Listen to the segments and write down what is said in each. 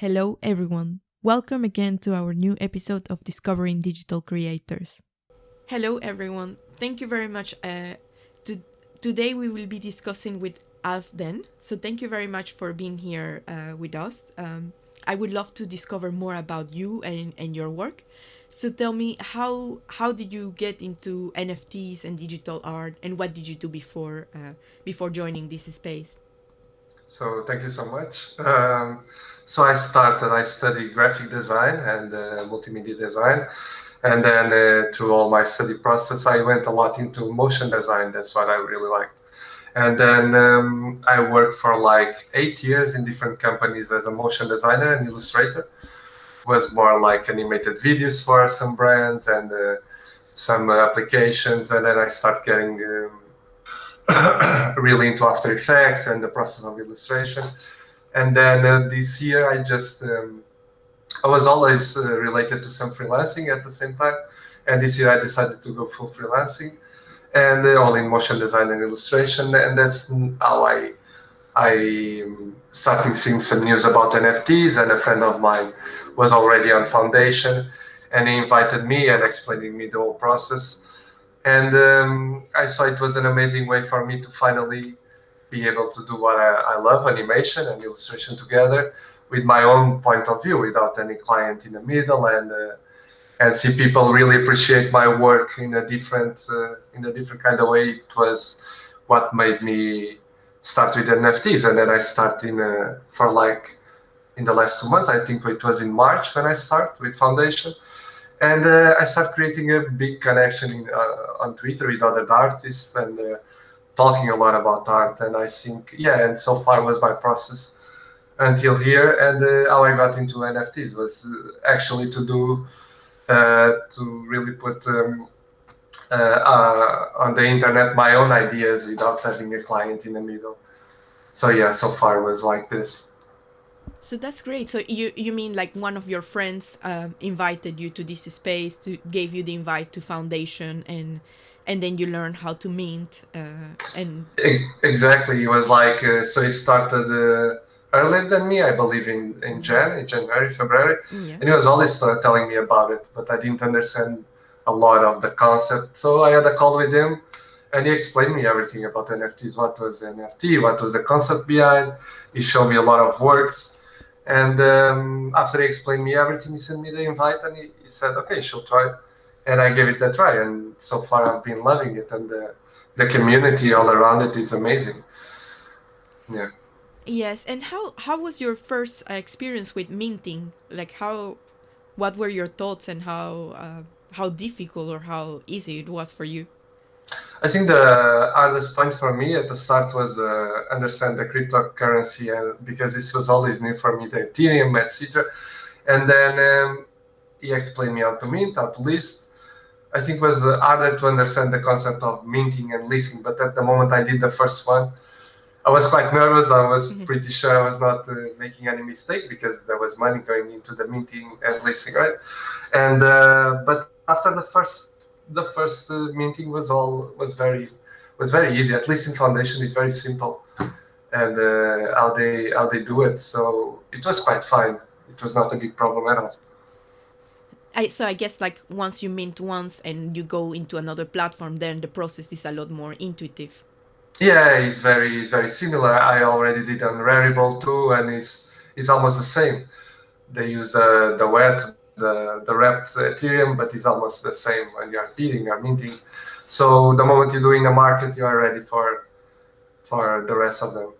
Hello, everyone. Welcome again to our new episode of Discovering Digital Creators. Hello, everyone. Thank you very much. Today we will be discussing with AlfDEN. So thank you very much for being here with us. I would love to discover more about you and your work. So tell me, how did you get into NFTs and digital art, and what did you do before joining this space? So thank you so much. So I studied graphic design and multimedia design. And then through all my study process, I went a lot into motion design. That's what I really liked. And then I worked for like 8 years in different companies as a motion designer and illustrator. Was more like animated videos for some brands and some applications. And then I started getting really into After Effects and the process of illustration. And then this year, I was always related to some freelancing at the same time. And this year, I decided to go full freelancing and all in motion design and illustration. And that's how I started seeing some news about NFTs. And a friend of mine was already on Foundation, and he invited me and explaining me the whole process. And I saw it was an amazing way for me to finally be able to do what I love, animation and illustration together, with my own point of view, without any client in the middle, and see people really appreciate my work in a different kind of way. It was what made me start with NFTs, and then I started for like in the last 2 months. I think it was in March when I started with Foundation, and I started creating a big connection on Twitter with other artists and talking a lot about art. And I think, yeah, and so far was my process until here. And how I got into NFTs was actually to really put on the internet my own ideas without having a client in the middle. So yeah, so far was like this. So that's great. So you mean like one of your friends invited you to this space, to gave you the invite to Foundation, and then you learned how to mint and Exactly. It was like so. He started earlier than me, I believe, in January, February, yeah. and he was always telling me about it, but I didn't understand a lot of the concept. So I had a call with him, and he explained me everything about NFTs. What was NFT? What was the concept behind? He showed me a lot of works, and after he explained me everything, he sent me the invite, and he said, "Okay, you should try." And I gave it a try, and so far I've been loving it, and the community all around it is amazing. Yeah. Yes, and how was your first experience with minting? Like what were your thoughts, and how difficult or how easy it was for you? I think the hardest point for me at the start was understand the cryptocurrency, because this was always new for me, the Ethereum, etc. And then he explained me how to mint, how to list. I think it was harder to understand the concept of minting and listing, but at the moment I did the first one, I was quite nervous. I was pretty sure I was not making any mistake, because there was money going into the minting and listing, right? And but after the first minting was very easy. At least in Foundation, it's very simple, and how they do it. So it was quite fine. It was not a big problem at all. So I guess like once you mint once and you go into another platform, then the process is a lot more intuitive. Yeah, it's very similar. I already did on Rarible too, and it's almost the same. They use the wet, the wrapped Ethereum, but it's almost the same when you're bidding or minting. So the moment you're doing a market, you are ready for the rest of them.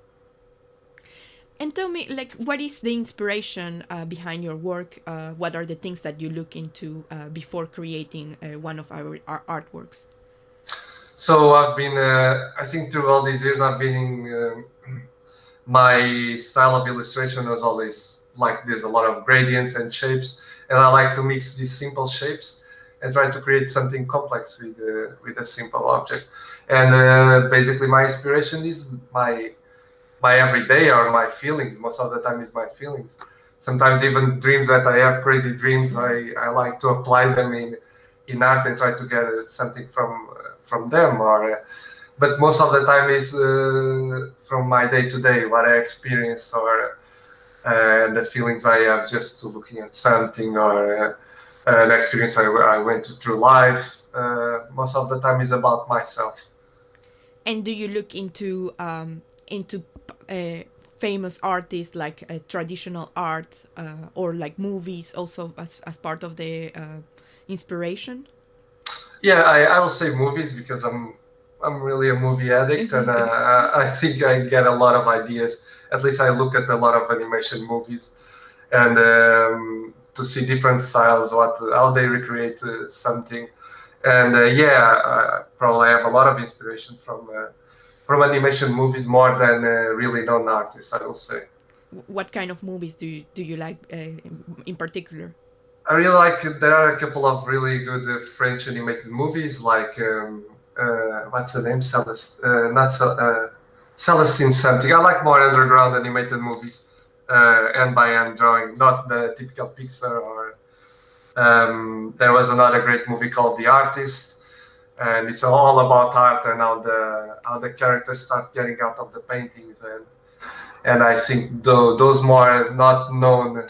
And tell me, like, what is the inspiration behind your work? What are the things that you look into before creating one of our artworks? So I think through all these years, I've been in, my style of illustration was always like there's a lot of gradients and shapes, and I like to mix these simple shapes and try to create something complex with a simple object. And basically, my inspiration is my everyday or my feelings. Most of the time, is my feelings. Sometimes even dreams that I have, crazy dreams. I like to apply them in art and try to get something from them. But most of the time is from my day to day, what I experience, or and the feelings I have just to looking at something, or an experience I went through life. Most of the time is about myself. And do you look into famous artists like traditional art or like movies also as part of the inspiration? Yeah, I will say movies because I'm really a movie addict, and I think I get a lot of ideas. At least I look at a lot of animation movies, and to see different styles, what how they recreate something, and yeah, I probably have a lot of inspiration from animation movies more than really known artists, I will say. What kind of movies do you like in particular? I really like. There are a couple of really good French animated movies, like what's the name? Not Celestine something. I like more underground animated movies, hand by hand drawing, not the typical Pixar. Or there was another great movie called The Artist, and it's all about art and how the characters start getting out of the paintings, and I think those more not known.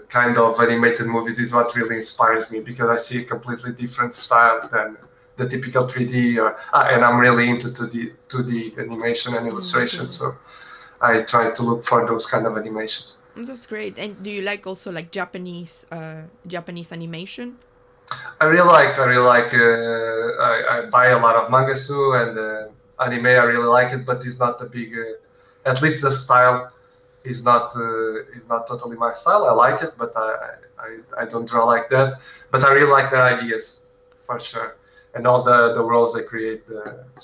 Kind of animated movies is what really inspires me, because I see a completely different style than the typical 3D, and I'm really into 2D animation and illustration, Okay, so I try to look for those kind of animations. that's great. And do you like also like Japanese animation? I really like, I buy a lot of manga too, and anime, I really like it, but it's not a big, at least the style is not totally my style. I like it, but I don't draw like that. But I really like their ideas, for sure, and all the worlds they create.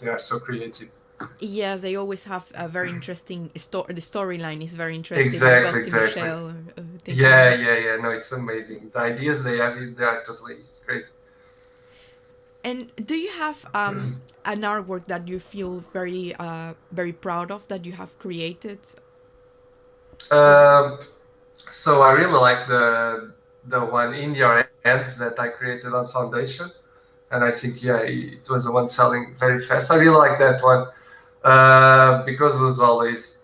They are so creative. Yes, they always have a very interesting story. The storyline is very interesting, like Exactly, Ghost in the exactly. Shell or things like Yeah, that. yeah, yeah. No, it's amazing. The ideas they have, they are totally crazy. And do you have an artwork that you feel very proud of that you have created? Or Um, so I really like the one in your hands that I created on Foundation, and I think yeah, it was the one selling very fast. I really like that one because it was always,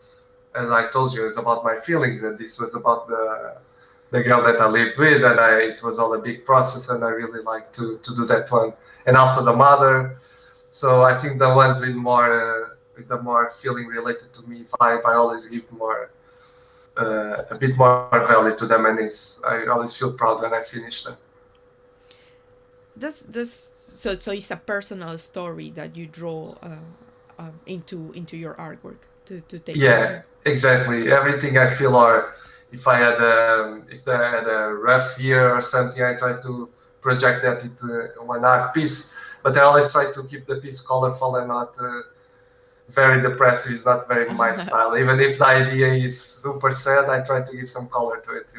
as I told you, it's about my feelings, and this was about the girl that I lived with, and it was all a big process, and I really like to do that one, and also the mother. So I think the ones with the more feeling related to me vibe, I always give more a bit more value to them, and I always feel proud when I finish them. this so it's a personal story that you draw into your artwork to take. Yeah, exactly. Everything I feel, or if I had if I had a rough year or something, I try to project that into one art piece. But I always try to keep the piece colorful and not very depressive. It's not very my style. Even if the idea is super sad, I try to give some color to it,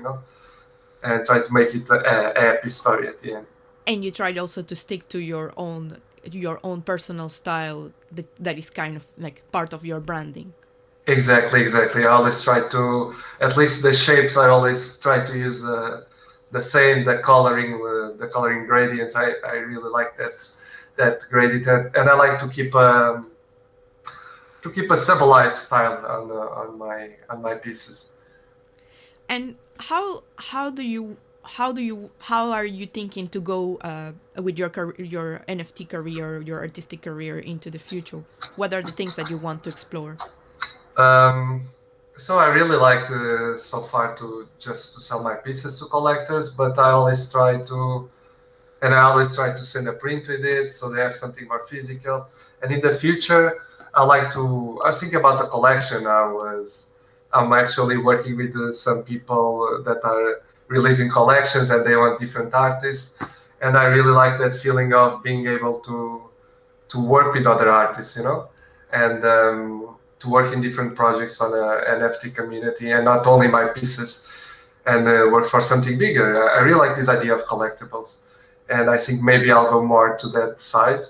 and try to make it a happy story at the end. And you tried also to stick to your own personal style that is kind of like part of your branding. Exactly, exactly. I always try to, at least the shapes, I always try to use the same, the coloring gradients. I really like that gradient, and I like to keep a civilized style on my pieces. And how are you thinking to go with your NFT career, your artistic career into the future? What are the things that you want to explore? Um, so I really like so far to just to sell my pieces to collectors, but I always try to send a print with it, so they have something more physical. And in the future, I think about a collection. I'm actually working with some people that are releasing collections, and they want different artists. And I really like that feeling of being able to work with other artists, and to work in different projects on a NFT community, and not only my pieces, and work for something bigger. I really like this idea of collectibles, and I think maybe I'll go more to that side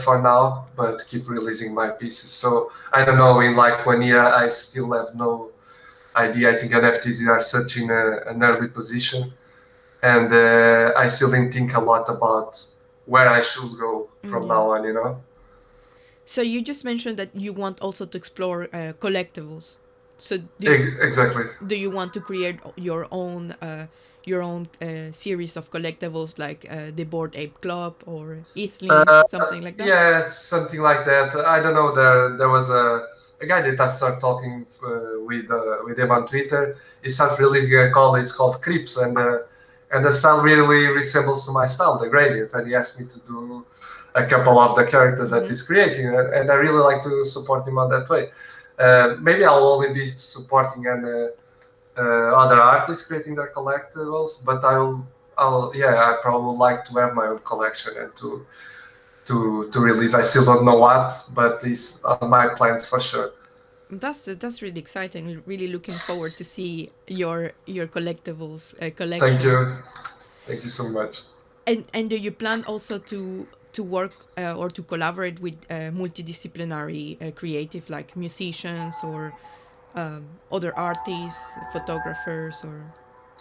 for now, but keep releasing my pieces. So I don't know. In like 1 year, I still have no idea. I think NFTs are such in an early position, and I still didn't think a lot about where I should go from Yeah. now on. So you just mentioned that you want also to explore collectibles. So Exactly. do you want to create your own series of collectibles like the Board Ape Club or Eathlings, Uh, something like that? yeah, something like that. I don't know. There was a guy that I started talking with him on Twitter. He started releasing a call. It's called Creeps, and the style really resembles my style, the gradients. And he asked me to do a couple of the characters that Mm-hmm. he's creating, and I really like to support him on that way. Maybe I'll only be supporting other artists creating their collectibles, but yeah, I probably would like to have my own collection and to release. I still don't know what, but it's on my plans for sure. That's really exciting. Really looking forward to see your collectibles Thank collection. you, thank you so much. And do you plan also to work or to collaborate with multidisciplinary creative like musicians or other artists, photographers, or?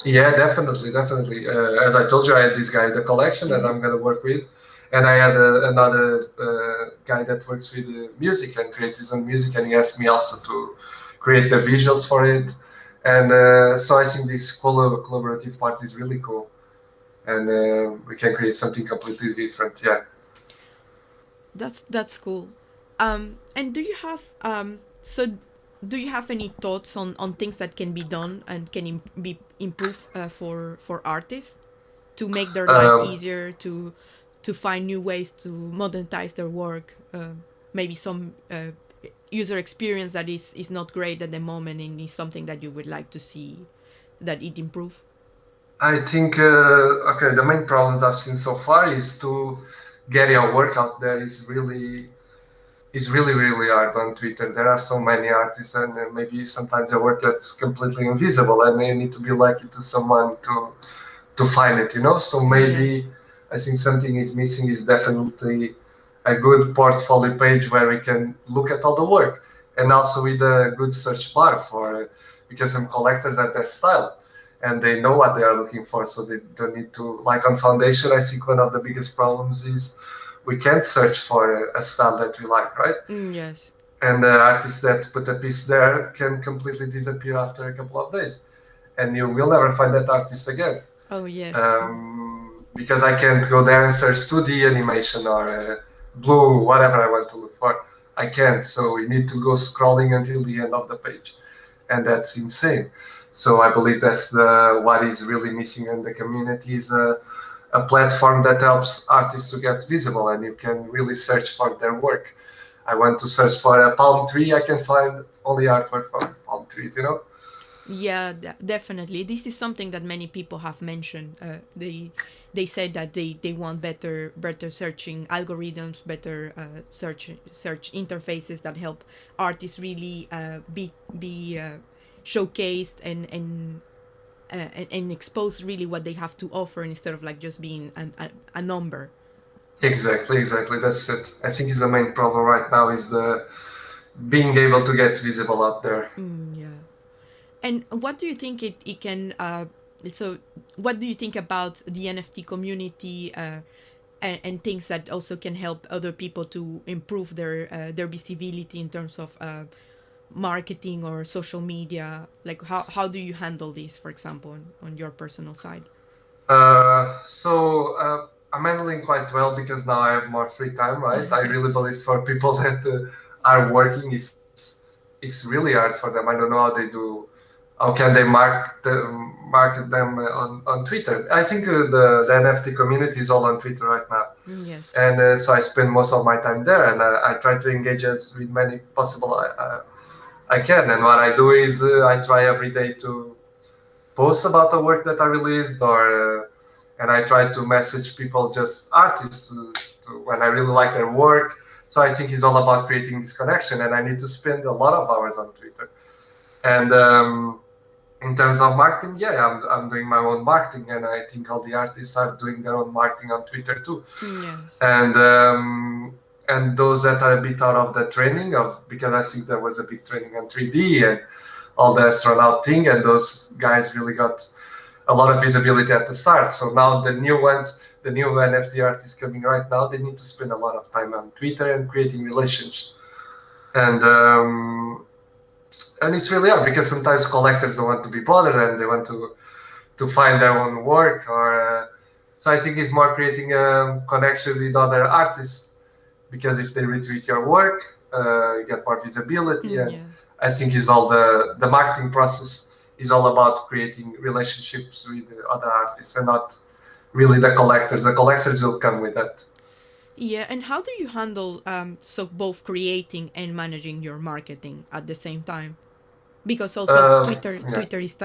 Yeah, definitely, definitely. As I told you, I had this guy in the collection that Mm-hmm. I'm gonna work with, and I had another guy that works with music and creates his own music, and he asked me also to create the visuals for it, and so I think this collaborative part is really cool, and we can create something completely different. Yeah. That's cool. And do you have do you have any thoughts on things that can be done and can be improved for artists to make their life Um, easier, to find new ways to monetize their work? Maybe some user experience that is not great at the moment and is something that you would like to see that it improve. I think okay. The main problems I've seen so far is to get your work out there is really hard on Twitter. There are so many artists, and maybe sometimes your work gets completely invisible, and you need to be lucky to someone to find it. You know, so Yes. maybe I think something is missing is definitely a good portfolio page where we can look at all the work, and also with a good search bar for because some collectors have their style and they know what they are looking for, so they don't need to like on Foundation. I think one of the biggest problems is we can't search for a style that we like, right? Yes. And the artists that put a piece there can completely disappear after a couple of days, and you will never find that artist again. Oh yes. Because I can't go there and search 2D animation or blue, whatever I want to look for. I can't, so we need to go scrolling until the end of the page, and that's insane. So I believe that's the what is really missing in the community is a platform that helps artists to get visible, and you can really search for their work. I want to search for a palm tree, I can find only artwork from palm trees, you know? Yeah, definitely. This is something that many people have mentioned. They said that they want better searching algorithms, better search interfaces that help artists really be showcased and expose really what they have to offer instead of like just being a number. Exactly, exactly. That's it. I think is the main problem right now is the being able to get visible out there. Yeah. And what do you think it can so what do you think about the NFT community and things that also can help other people to improve their visibility in terms of marketing or social media? Like how do you handle this, for example, on your personal side? I'm handling quite well because now I have more free time, right? I really believe for people that are working, it's really hard for them. I don't know how they do. How can they market them on Twitter? I think the NFT community is all on Twitter right now, Yes. and so I spend most of my time there, and I try to engage as with many possible I can. And what I do is I try every day to post about the work that I released, or and I try to message people, just artists, when I really like their work. So I think it's all about creating this connection, and I need to spend a lot of hours on Twitter. And in terms of marketing, yeah, I'm doing my own marketing, and I think all the artists are doing their own marketing on Twitter too. Yes. And and those that are a bit out of the training of because I think there was a big training on 3D and all the astronaut thing, and those guys really got a lot of visibility at the start. So now the new ones, the new NFT artists coming right now, they need to spend a lot of time on Twitter and creating relations. And and it's really hard because sometimes collectors don't want to be bothered and they want to find their own work or so I think it's more creating a connection with other artists because if they retweet your work you get more visibility and Yeah. I think is all the marketing process is all about creating relationships with other artists and not really the collectors will come with that. Yeah, and how do you handle so both creating and managing your marketing at the same time? Because also Yeah, Twitter is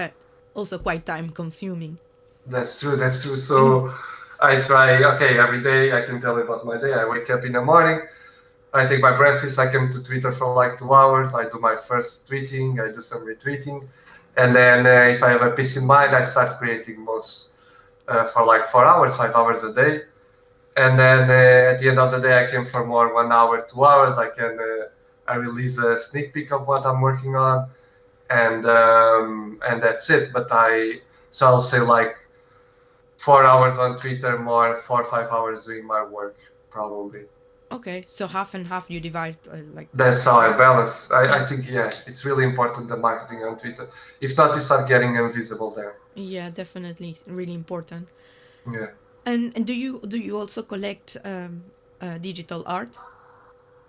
also quite time consuming. that's true. That's true. So I try. Okay, every day I can tell you about my day. I wake up in the morning. I take my breakfast. I come to Twitter for like 2 hours. I do my first tweeting. I do some retweeting, and then if I have a piece in mind, I start creating most for like 4 hours, 5 hours a day. And then at the end of the day, I came for more 1 hour, 2 hours. I release a sneak peek of what I'm working on, and that's it. But so I'll say like 4 hours on Twitter, more 4 or 5 hours doing my work probably. Okay, so half and half you divide like. That's how I balance. I Yeah. think yeah, it's really important the marketing on Twitter. If not, you start getting invisible there. Yeah, definitely, it's really important. Yeah. And do you also collect digital art?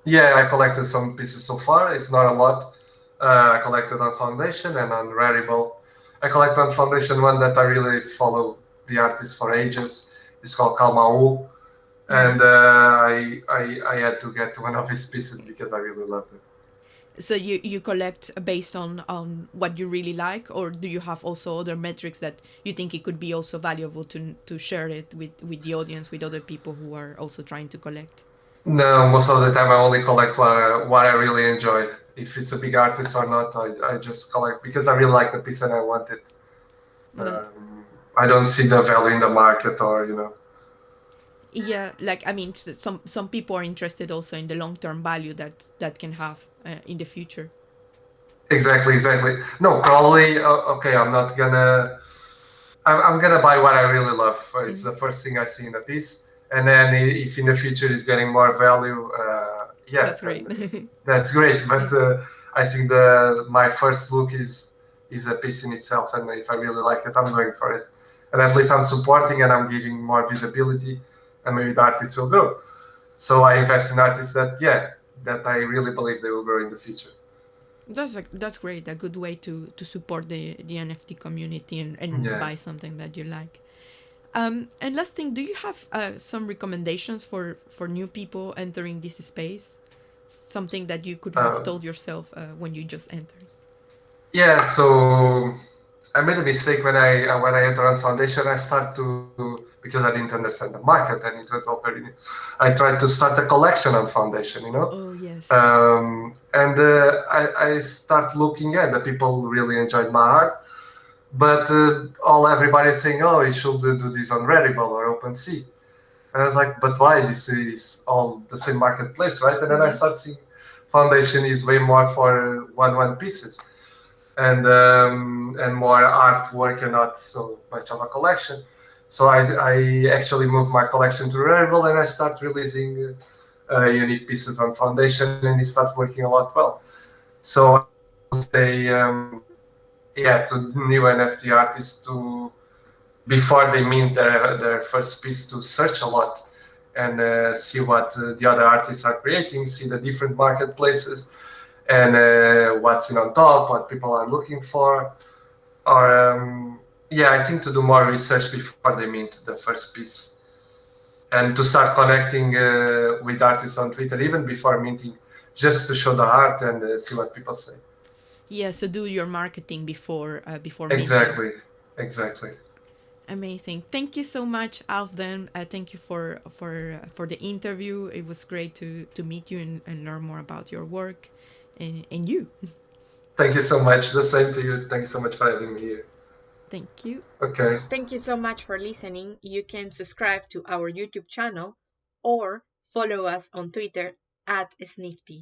Yeah, I collected some pieces so far. It's not a lot. I collected on Foundation and on Rarible. I collect on Foundation one that I really follow the artist for ages. It's called Kalmaul, Mm-hmm. and I had to get one of his pieces because I really loved it. So you collect based on what you really like, or do you have also other metrics that you think it could be also valuable to share it with the audience, with other people who are also trying to collect? No, most of the time I only collect what I really enjoy. If it's a big artist or not, I just collect because I really like the piece and I want it. That I don't see the value in the market or Yeah, like I mean, some people are interested also in the long term value that can have in the future. exactly, exactly. No, probably okay. I'm gonna buy what I really love. It's Hmm. the first thing I see in a piece, and then if in the future it's getting more value, yeah, That's great. then that's great. Yeah. But I think the my first look is a piece in itself, and if I really like it, I'm going for it. And at least I'm supporting and I'm giving more visibility, and maybe the artists will grow. So I invest in artists that I really believe they will grow in the future. That's great. A good way to support the NFT community and Yeah. buy something that you like. And last thing, do you have some recommendations for new people entering this space? Something that you could have Uh, told yourself when you just entered. Yeah, so I made a mistake when I entered on foundation. I start to because I didn't understand the market and it was all very new. I tried to start a collection on foundation, Oh yes. and I start looking at the people really enjoyed my art, but all everybody is saying, oh, you should do this on Rarible or OpenSea. And I was like, but why? This is all the same marketplace, right? And then I Yeah. start seeing foundation is way more for one pieces and more artwork and not so much of a collection. So I actually moved my collection to Rarible and I start releasing unique pieces on Foundation and it starts working a lot well. So I will say, yeah, to new NFT artists to before they mint their first piece to search a lot and see what the other artists are creating, see the different marketplaces and what's in on top, what people are looking for. Or yeah, I think to do more research before they mint the first piece and to start connecting with artists on Twitter even before minting, just to show the art and see what people say. Yeah. So do your marketing before minting. Exactly, exactly. Amazing. Thank you so much, AlfDEN. Thank you for the interview. It was great to meet you and learn more about your work and you. Thank you so much. The same to you. Thank you so much for having me here. Thank you. Okay. Thank you so much for listening. You can subscribe to our YouTube channel or follow us on Twitter @Snifty.